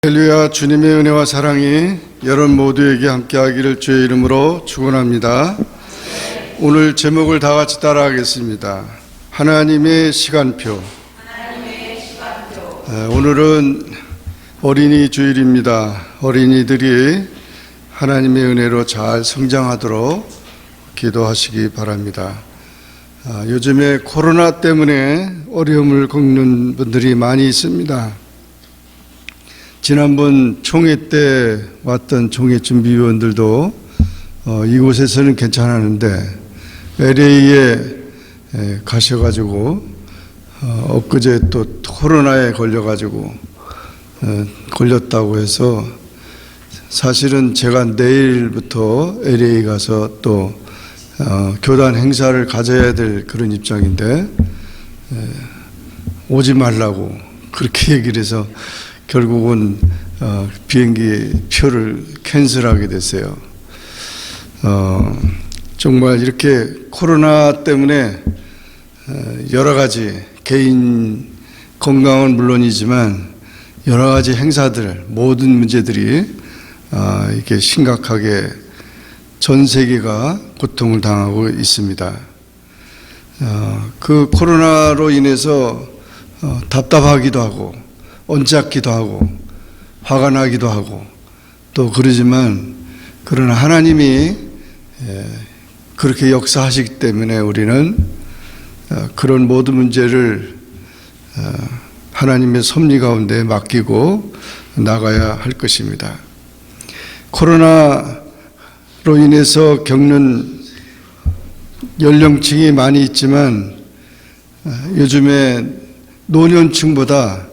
할렐루야. 주님의 은혜와 사랑이 여러분 모두에게 함께하기를 주의 이름으로 축원합니다. 오늘 제목을 다 같이 따라하겠습니다. 하나님의 시간표. 오늘은 어린이 주일입니다. 어린이들이 하나님의 은혜로 잘 성장하도록 기도하시기 바랍니다. 요즘에 코로나 때문에 어려움을 겪는 분들이 많이 있습니다. 지난번 총회 때 왔던 총회 준비위원들도 이곳에서는 괜찮았는데 LA에 가셔가지고 엊그제 또 코로나에 걸려가지고 걸렸다고 해서 사실은 제가 내일부터 LA 가서 또 교단 행사를 가져야 될 그런 입장인데 오지 말라고 그렇게 얘기를 해서 결국은 비행기 표를 캔슬하게 됐어요. 정말 이렇게 코로나 때문에 여러 가지 개인 건강은 물론이지만 여러 가지 행사들, 모든 문제들이 이렇게 심각하게 전 세계가 고통을 당하고 있습니다. 그 코로나로 인해서 답답하기도 하고 언짢기도 하고 화가 나기도 하고 또 그러지만 그러나 하나님이 그렇게 역사하시기 때문에 우리는 그런 모든 문제를 하나님의 섭리 가운데 맡기고 나가야 할 것입니다. 코로나로 인해서 겪는 연령층이 많이 있지만 요즘에 노년층보다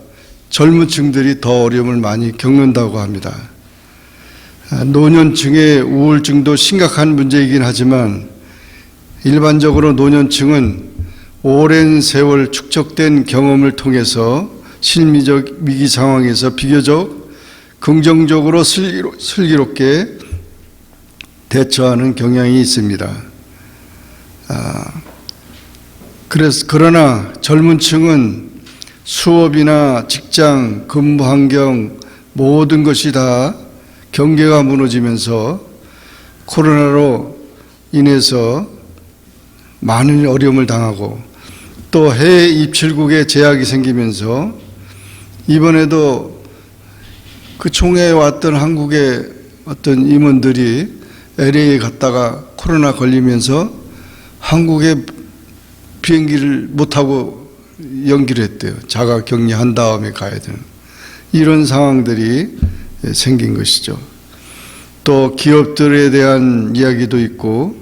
젊은 층들이 더 어려움을 많이 겪는다고 합니다. 노년층의 우울증도 심각한 문제이긴 하지만 일반적으로 노년층은 오랜 세월 축적된 경험을 통해서 심리적 위기 상황에서 비교적 긍정적으로 슬기롭게 대처하는 경향이 있습니다. 그러나 젊은 층은 수업이나 직장, 근무 환경 모든 것이 다 경계가 무너지면서 코로나로 인해서 많은 어려움을 당하고 또 해외 입출국에 제약이 생기면서 이번에도 그 총회에 왔던 한국의 어떤 임원들이 LA에 갔다가 코로나 걸리면서 한국에 비행기를 못 타고 연기를 했대요. 자가 격리한 다음에 가야 되는 이런 상황들이 생긴 것이죠. 또 기업들에 대한 이야기도 있고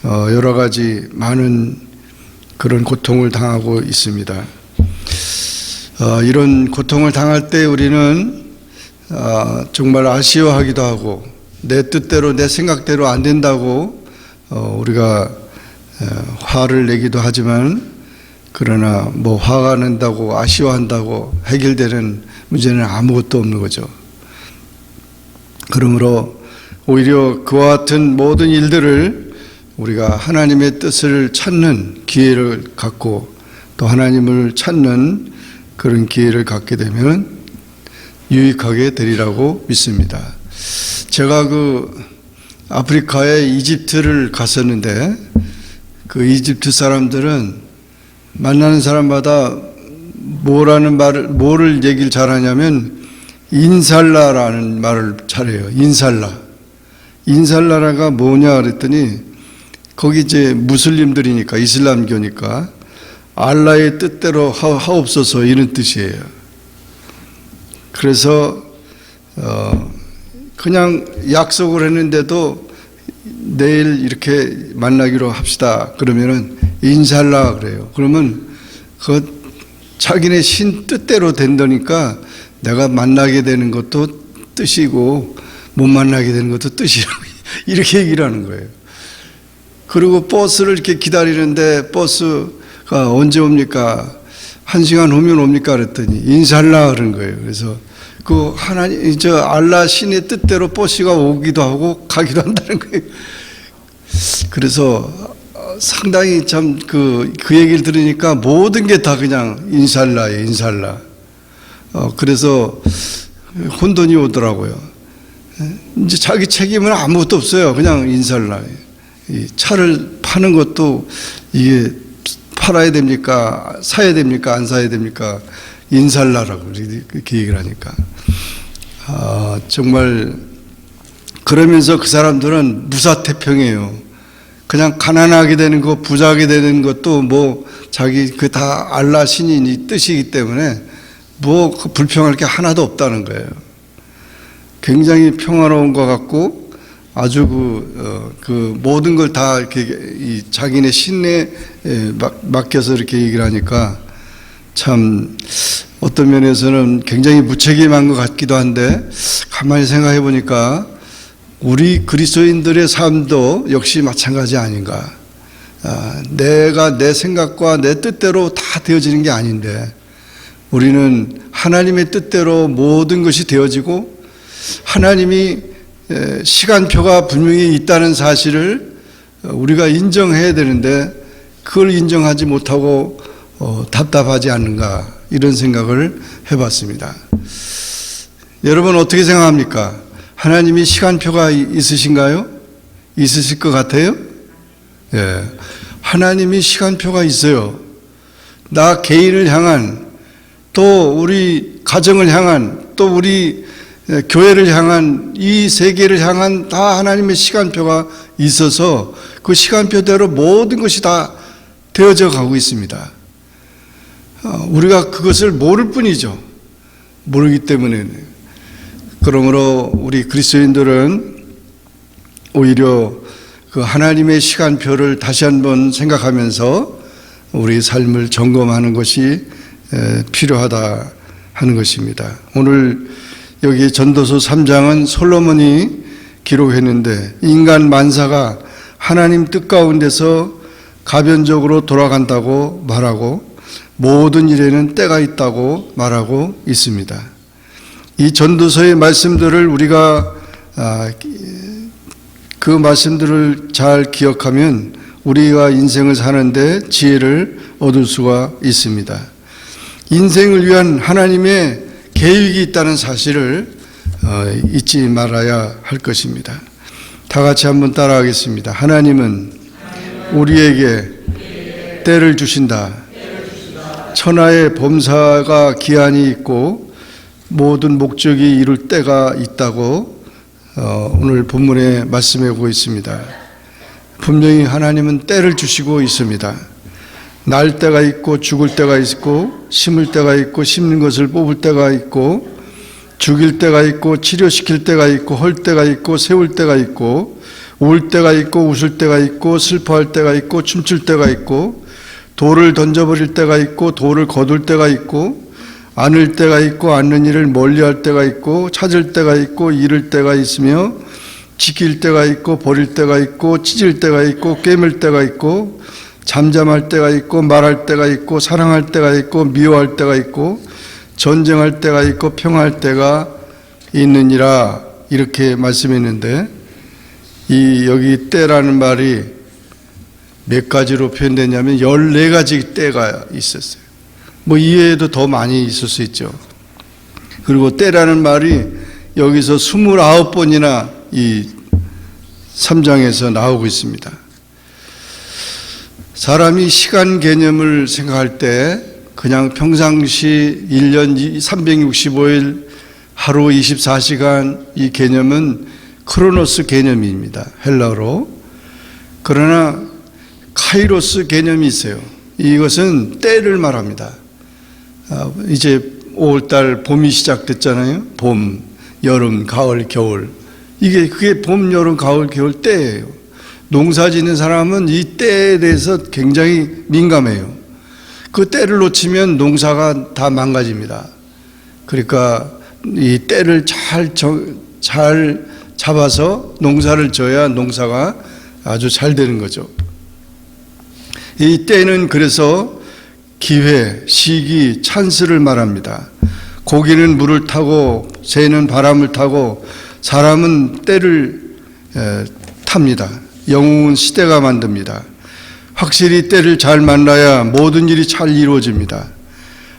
여러 가지 많은 그런 고통을 당하고 있습니다. 이런 고통을 당할 때 우리는 정말 아쉬워하기도 하고 내 뜻대로 내 생각대로 안 된다고 우리가 화를 내기도 하지만 그러나 뭐 화가 난다고 아쉬워한다고 해결되는 문제는 아무것도 없는 거죠. 그러므로 오히려 그와 같은 모든 일들을 우리가 하나님의 뜻을 찾는 기회를 갖고 또 하나님을 찾는 그런 기회를 갖게 되면 유익하게 되리라고 믿습니다. 제가 아프리카의 이집트를 갔었는데 그 이집트 사람들은 만나는 사람마다 뭐를 얘기를 잘하냐면 인살라라는 말을 잘해요. 인살라가 뭐냐 그랬더니 거기 이제 무슬림들이니까 이슬람교니까 알라의 뜻대로 하옵소서 이런 뜻이에요. 그래서 그냥 약속을 했는데도 내일 이렇게 만나기로 합시다. 그러면은 인샬라 그래요. 그러면 자기네 신 뜻대로 된다니까 내가 만나게 되는 것도 뜻이고 못 만나게 되는 것도 뜻이라고 이렇게 얘기를 하는 거예요. 그리고 버스를 이렇게 기다리는데 버스가 언제 옵니까? 1시간 후면 옵니까? 그랬더니 인샬라 그런 거예요. 그래서 알라 신의 뜻대로 버스가 오기도 하고 가기도 한다는 거예요. 그래서 상당히 참 그 얘기를 들으니까 모든 게 다 그냥 인샬라예요, 인샬라. 그래서 혼돈이 오더라고요. 이제 자기 책임은 아무것도 없어요. 그냥 인살라. 이 차를 파는 것도 이게 팔아야 됩니까? 사야 됩니까? 안 사야 됩니까? 인살라라고 이렇게 얘기를 하니까. 정말 그러면서 그 사람들은 무사태평이에요. 그냥 가난하게 되는 거, 부자하게 되는 것도 뭐 자기 그 다 알라 신인이 뜻이기 때문에 뭐 불평할 게 하나도 없다는 거예요. 굉장히 평화로운 것 같고 아주 그 모든 걸 다 이렇게 이 자기네 신내에 맡겨서 이렇게 얘기를 하니까 참 어떤 면에서는 굉장히 무책임한 것 같기도 한데 가만히 생각해 보니까 우리 그리스도인들의 삶도 역시 마찬가지 아닌가. 내가 내 생각과 내 뜻대로 다 되어지는 게 아닌데 우리는 하나님의 뜻대로 모든 것이 되어지고 하나님이 시간표가 분명히 있다는 사실을 우리가 인정해야 되는데 그걸 인정하지 못하고 답답하지 않는가 이런 생각을 해봤습니다. 여러분 어떻게 생각합니까? 하나님이 시간표가 있으신가요? 있으실 것 같아요? 예, 하나님이 시간표가 있어요. 나 개인을 향한 또 우리 가정을 향한 또 우리 교회를 향한 이 세계를 향한 다 하나님의 시간표가 있어서 그 시간표대로 모든 것이 다 되어져 가고 있습니다. 우리가 그것을 모를 뿐이죠. 모르기 때문에. 그러므로 우리 그리스도인들은 오히려 그 하나님의 시간표를 다시 한번 생각하면서 우리 삶을 점검하는 것이 필요하다 하는 것입니다. 오늘 여기 전도서 3장은 솔로몬이 기록했는데 인간 만사가 하나님 뜻 가운데서 가변적으로 돌아간다고 말하고 모든 일에는 때가 있다고 말하고 있습니다. 이 전도서의 말씀들을 우리가 그 말씀들을 잘 기억하면 우리가 인생을 사는데 지혜를 얻을 수가 있습니다. 인생을 위한 하나님의 계획이 있다는 사실을 잊지 말아야 할 것입니다. 다 같이 한번 따라하겠습니다. 하나님은 우리에게 때를 주신다. 천하의 범사가 기한이 있고 모든 목적이 이룰 때가 있다고 오늘 본문에 말씀해 보고 있습니다. 분명히 하나님은 때를 주시고 있습니다. 날 때가 있고 죽을 때가 있고 심을 때가 있고 심는 것을 뽑을 때가 있고 죽일 때가 있고 치료시킬 때가 있고 헐 때가 있고 세울 때가 있고 울 때가 있고 웃을 때가 있고 슬퍼할 때가 있고 춤출 때가 있고 돌을 던져버릴 때가 있고 돌을 거둘 때가 있고 안을 때가 있고 않는 일을 멀리할 때가 있고 찾을 때가 있고 잃을 때가 있으며 지킬 때가 있고 버릴 때가 있고 찢을 때가 있고 깨물 때가 있고 잠잠할 때가 있고 말할 때가 있고 사랑할 때가 있고 미워할 때가 있고 전쟁할 때가 있고 평화할 때가 있느니라 이렇게 말씀했는데 이 여기 때라는 말이 몇 가지로 표현되냐면 14가지 때가 있었어요. 뭐 이외에도 더 많이 있을 수 있죠. 그리고 때라는 말이 여기서 29번이나 이 3장에서 나오고 있습니다. 사람이 시간 개념을 생각할 때 그냥 평상시 1년 365일 하루 24시간 이 개념은 크로노스 개념입니다. 헬라어로. 그러나 카이로스 개념이 있어요. 이것은 때를 말합니다. 이제 5월달 봄이 시작됐잖아요. 봄, 여름, 가을, 겨울. 그게 봄, 여름, 가을, 겨울 때예요. 농사 짓는 사람은 이 때에 대해서 굉장히 민감해요. 그 때를 놓치면 농사가 다 망가집니다. 그러니까 이 때를 잘 잡아서 농사를 져야 농사가 아주 잘 되는 거죠. 이 때는 그래서 기회, 시기, 찬스를 말합니다. 고기는 물을 타고 새는 바람을 타고 사람은 때를 탑니다. 영웅은 시대가 만듭니다. 확실히 때를 잘 만나야 모든 일이 잘 이루어집니다.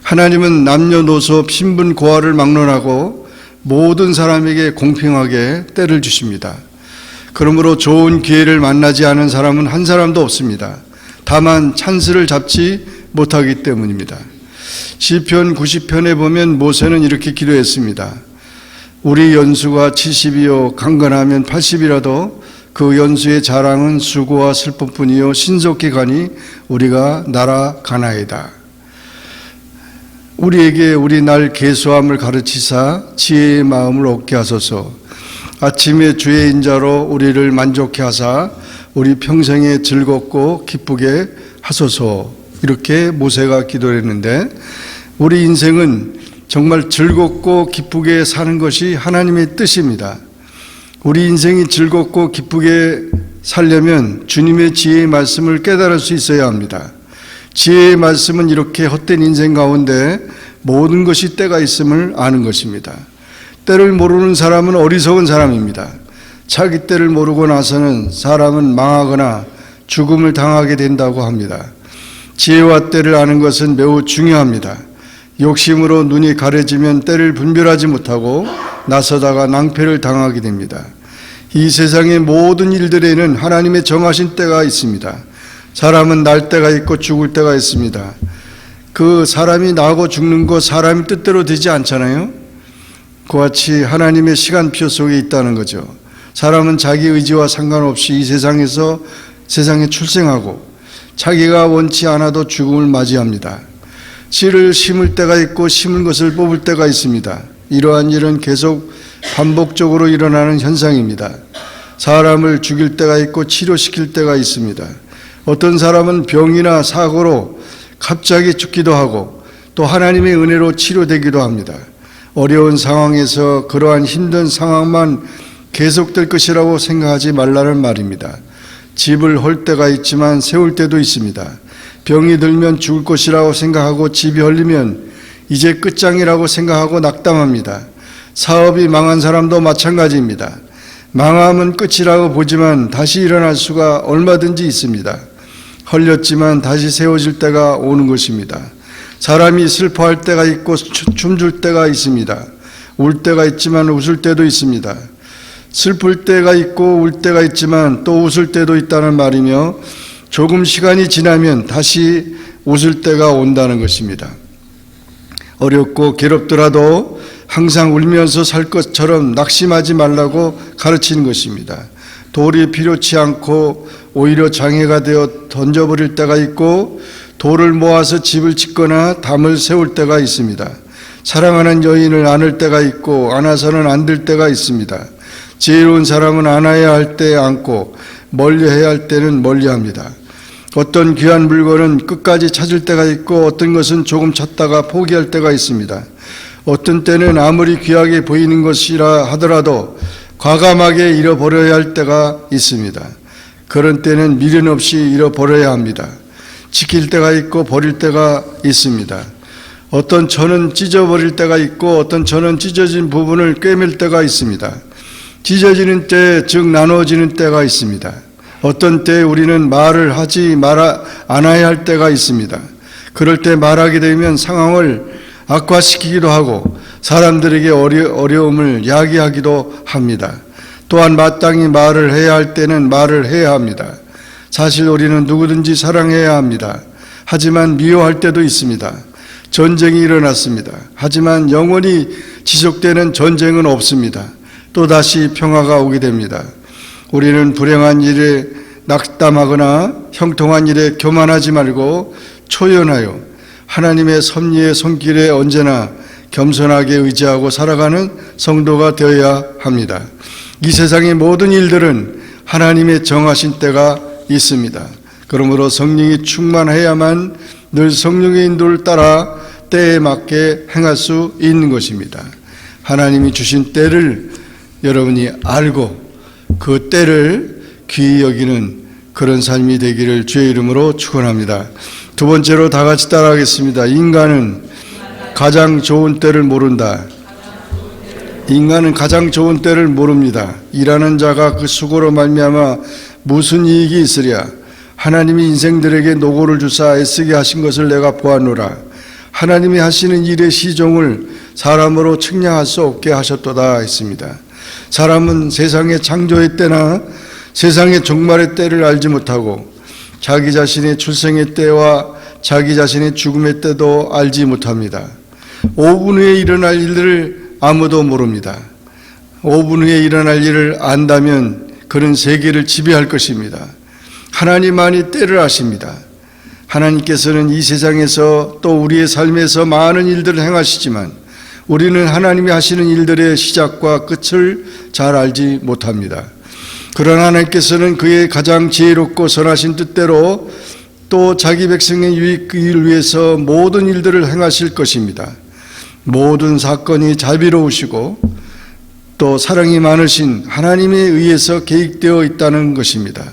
하나님은 남녀노소 빈분 고아를 막론하고 모든 사람에게 공평하게 때를 주십니다. 그러므로 좋은 기회를 만나지 않은 사람은 한 사람도 없습니다. 다만 찬스를 잡지 못하기 때문입니다. 시편 90편에 보면 모세는 이렇게 기도했습니다. 우리 연수가 70이요 강건하면 80이라도 그 연수의 자랑은 수고와 슬픔뿐이요 신속히 가니 우리가 날아가나이다. 우리에게 우리 날 계수함을 가르치사 지혜의 마음을 얻게 하소서. 아침에 주의 인자로 우리를 만족케 하사 우리 평생에 즐겁고 기쁘게 하소서. 이렇게 모세가 기도를 했는데, 우리 인생은 정말 즐겁고 기쁘게 사는 것이 하나님의 뜻입니다. 우리 인생이 즐겁고 기쁘게 살려면 주님의 지혜의 말씀을 깨달을 수 있어야 합니다. 지혜의 말씀은 이렇게 헛된 인생 가운데 모든 것이 때가 있음을 아는 것입니다. 때를 모르는 사람은 어리석은 사람입니다. 자기 때를 모르고 나서는 사람은 망하거나 죽음을 당하게 된다고 합니다. 지혜와 때를 아는 것은 매우 중요합니다. 욕심으로 눈이 가려지면 때를 분별하지 못하고 나서다가 낭패를 당하게 됩니다. 이 세상의 모든 일들에는 하나님의 정하신 때가 있습니다. 사람은 날 때가 있고 죽을 때가 있습니다. 그 사람이 나고 죽는 것 사람의 뜻대로 되지 않잖아요. 그같이 하나님의 시간표 속에 있다는 거죠. 사람은 자기 의지와 상관없이 이 세상에 출생하고 자기가 원치 않아도 죽음을 맞이합니다. 씨를 심을 때가 있고 심은 것을 뽑을 때가 있습니다. 이러한 일은 계속 반복적으로 일어나는 현상입니다. 사람을 죽일 때가 있고 치료시킬 때가 있습니다. 어떤 사람은 병이나 사고로 갑자기 죽기도 하고 또 하나님의 은혜로 치료되기도 합니다. 어려운 상황에서 그러한 힘든 상황만 계속될 것이라고 생각하지 말라는 말입니다. 집을 헐 때가 있지만 세울 때도 있습니다. 병이 들면 죽을 것이라고 생각하고 집이 헐리면 이제 끝장이라고 생각하고 낙담합니다. 사업이 망한 사람도 마찬가지입니다. 망하면 끝이라고 보지만 다시 일어날 수가 얼마든지 있습니다. 헐렸지만 다시 세워질 때가 오는 것입니다. 사람이 슬퍼할 때가 있고 춤출 때가 있습니다. 울 때가 있지만 웃을 때도 있습니다. 슬플 때가 있고 울 때가 있지만 또 웃을 때도 있다는 말이며, 조금 시간이 지나면 다시 웃을 때가 온다는 것입니다. 어렵고 괴롭더라도 항상 울면서 살 것처럼 낙심하지 말라고 가르치는 것입니다. 돌이 필요치 않고 오히려 장애가 되어 던져버릴 때가 있고, 돌을 모아서 집을 짓거나 담을 세울 때가 있습니다. 사랑하는 여인을 안을 때가 있고 안아서는 안 될 때가 있습니다. 지혜로운 사람은 안아야 할 때 안고 멀리해야 할 때는 멀리합니다. 어떤 귀한 물건은 끝까지 찾을 때가 있고 어떤 것은 조금 찾다가 포기할 때가 있습니다. 어떤 때는 아무리 귀하게 보이는 것이라 하더라도 과감하게 잃어버려야 할 때가 있습니다. 그런 때는 미련 없이 잃어버려야 합니다. 지킬 때가 있고 버릴 때가 있습니다. 어떤 천은 찢어버릴 때가 있고 어떤 천은 찢어진 부분을 꿰맬 때가 있습니다. 찢어지는 때, 즉 나눠지는 때가 있습니다. 어떤 때 우리는 말을 하지 않아야 할 때가 있습니다. 그럴 때 말하게 되면 상황을 악화시키기도 하고 사람들에게 어려움을 야기하기도 합니다. 또한 마땅히 말을 해야 할 때는 말을 해야 합니다. 사실 우리는 누구든지 사랑해야 합니다. 하지만 미워할 때도 있습니다. 전쟁이 일어났습니다. 하지만 영원히 지속되는 전쟁은 없습니다. 또다시 평화가 오게 됩니다. 우리는 불행한 일에 낙담하거나 형통한 일에 교만하지 말고 초연하여 하나님의 섭리의 손길에 언제나 겸손하게 의지하고 살아가는 성도가 되어야 합니다. 이 세상의 모든 일들은 하나님의 정하신 때가 있습니다. 그러므로 성령이 충만해야만 늘 성령의 인도를 따라 때에 맞게 행할 수 있는 것입니다. 하나님이 주신 때를 여러분이 알고 그 때를 귀히 여기는 그런 삶이 되기를 주의 이름으로 축원합니다. 두 번째로 다 같이 따라하겠습니다. 인간은 가장 좋은 때를 모른다. 인간은 가장 좋은 때를 모릅니다. 일하는 자가 그 수고로 말미암아 무슨 이익이 있으랴. 하나님이 인생들에게 노고를 주사 애쓰게 하신 것을 내가 보았노라. 하나님이 하시는 일의 시종을 사람으로 측량할 수 없게 하셨도다 했습니다. 사람은 세상의 창조의 때나 세상의 종말의 때를 알지 못하고 자기 자신의 출생의 때와 자기 자신의 죽음의 때도 알지 못합니다. 5분 후에 일어날 일들을 아무도 모릅니다. 5분 후에 일어날 일을 안다면 그는 세계를 지배할 것입니다. 하나님만이 때를 아십니다. 하나님께서는 이 세상에서 또 우리의 삶에서 많은 일들을 행하시지만 우리는 하나님이 하시는 일들의 시작과 끝을 잘 알지 못합니다. 그러나 하나님께서는 그의 가장 지혜롭고 선하신 뜻대로 또 자기 백성의 유익을 위해서 모든 일들을 행하실 것입니다. 모든 사건이 자비로우시고 또 사랑이 많으신 하나님에 의해서 계획되어 있다는 것입니다.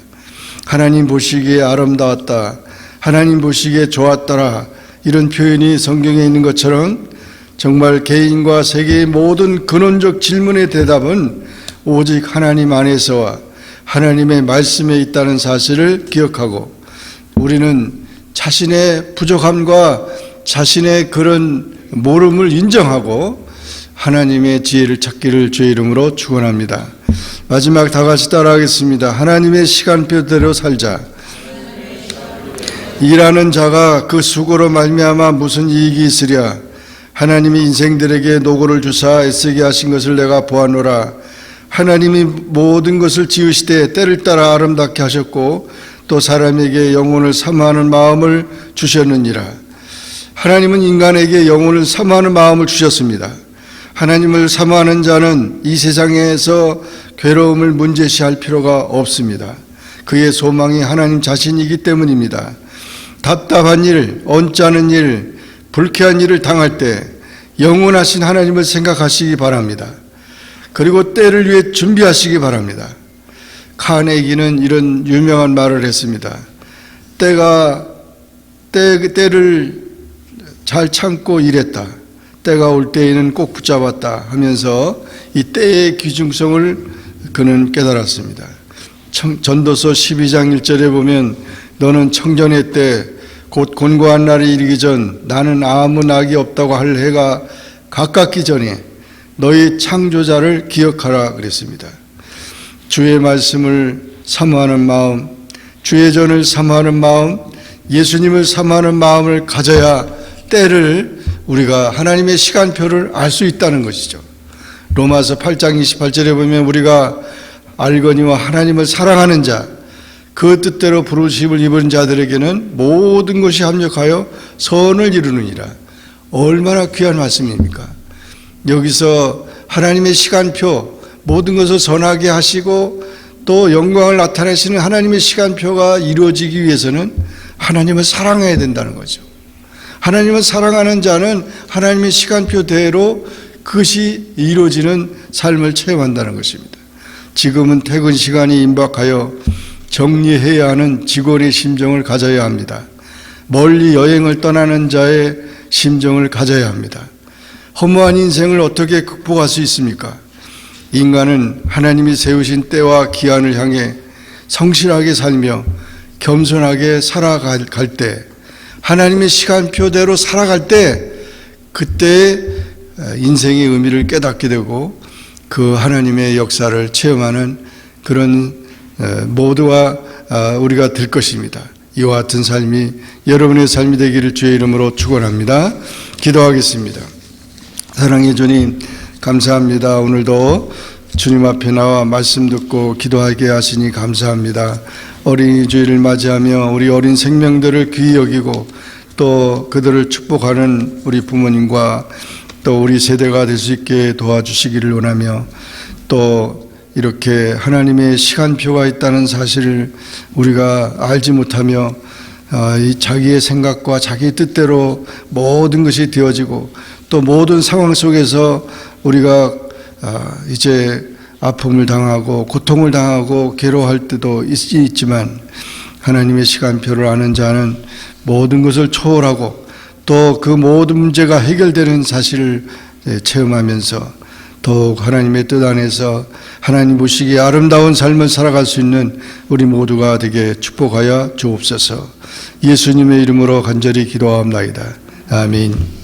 하나님 보시기에 아름다웠다, 하나님 보시기에 좋았더라, 이런 표현이 성경에 있는 것처럼 정말 개인과 세계의 모든 근원적 질문의 대답은 오직 하나님 안에서와 하나님의 말씀에 있다는 사실을 기억하고 우리는 자신의 부족함과 자신의 그런 모름을 인정하고 하나님의 지혜를 찾기를 주의 이름으로 축원합니다. 마지막 다 같이 따라하겠습니다. 하나님의 시간표대로 살자. 일하는 자가 그 수고로 말미암아 무슨 이익이 있으랴. 하나님이 인생들에게 노고를 주사 애쓰게 하신 것을 내가 보았노라. 하나님이 모든 것을 지으시되 때를 따라 아름답게 하셨고 또 사람에게 영혼을 사모하는 마음을 주셨느니라. 하나님은 인간에게 영혼을 사모하는 마음을 주셨습니다. 하나님을 사모하는 자는 이 세상에서 괴로움을 문제시할 필요가 없습니다. 그의 소망이 하나님 자신이기 때문입니다. 답답한 일, 언짢은 일, 불쾌한 일을 당할 때 영원하신 하나님을 생각하시기 바랍니다. 그리고 때를 위해 준비하시기 바랍니다. 카네기는 이런 유명한 말을 했습니다. 때를 잘 참고 일했다. 때가 올 때에는 꼭 붙잡았다 하면서 이 때의 귀중성을 그는 깨달았습니다. 전도서 12장 1절에 보면 너는 청전의 때 곧 곤고한 날이 이르기 전 나는 아무 낙이 없다고 할 해가 가깝기 전에 너희 창조자를 기억하라 그랬습니다. 주의 말씀을 사모하는 마음, 주의 전을 사모하는 마음, 예수님을 사모하는 마음을 가져야 때를 우리가 하나님의 시간표를 알 수 있다는 것이죠. 로마서 8장 28절에 보면 우리가 알거니와 하나님을 사랑하는 자, 그 뜻대로 부르심을 입은 자들에게는 모든 것이 합력하여 선을 이루느니라. 얼마나 귀한 말씀입니까? 여기서 하나님의 시간표, 모든 것을 선하게 하시고 또 영광을 나타내시는 하나님의 시간표가 이루어지기 위해서는 하나님을 사랑해야 된다는 거죠. 하나님을 사랑하는 자는 하나님의 시간표대로 그것이 이루어지는 삶을 체험한다는 것입니다. 지금은 퇴근 시간이 임박하여 정리해야 하는 직원의 심정을 가져야 합니다. 멀리 여행을 떠나는 자의 심정을 가져야 합니다. 허무한 인생을 어떻게 극복할 수 있습니까? 인간은 하나님이 세우신 때와 기한을 향해 성실하게 살며 겸손하게 살아갈 때, 하나님의 시간표대로 살아갈 때, 그때 인생의 의미를 깨닫게 되고 그 하나님의 역사를 체험하는 그런 모두가 우리가 될 것입니다. 이와 같은 삶이 여러분의 삶이 되기를 주의 이름으로 축원합니다. 기도하겠습니다. 사랑의 주님, 감사합니다. 오늘도 주님 앞에 나와 말씀 듣고 기도하게 하시니 감사합니다. 어린이 주일을 맞이하며 우리 어린 생명들을 귀히 여기고 또 그들을 축복하는 우리 부모님과 또 우리 세대가 될 수 있게 도와주시기를 원하며 또 이렇게 하나님의 시간표가 있다는 사실을 우리가 알지 못하며 이 자기의 생각과 자기 뜻대로 모든 것이 되어지고 또 모든 상황 속에서 우리가 이제 아픔을 당하고 고통을 당하고 괴로워할 때도 있지만 하나님의 시간표를 아는 자는 모든 것을 초월하고 또 그 모든 문제가 해결되는 사실을 체험하면서 더욱 하나님의 뜻 안에서 하나님 보시기에 아름다운 삶을 살아갈 수 있는 우리 모두가 되게 축복하여 주옵소서. 예수님의 이름으로 간절히 기도하옵나이다. 아멘.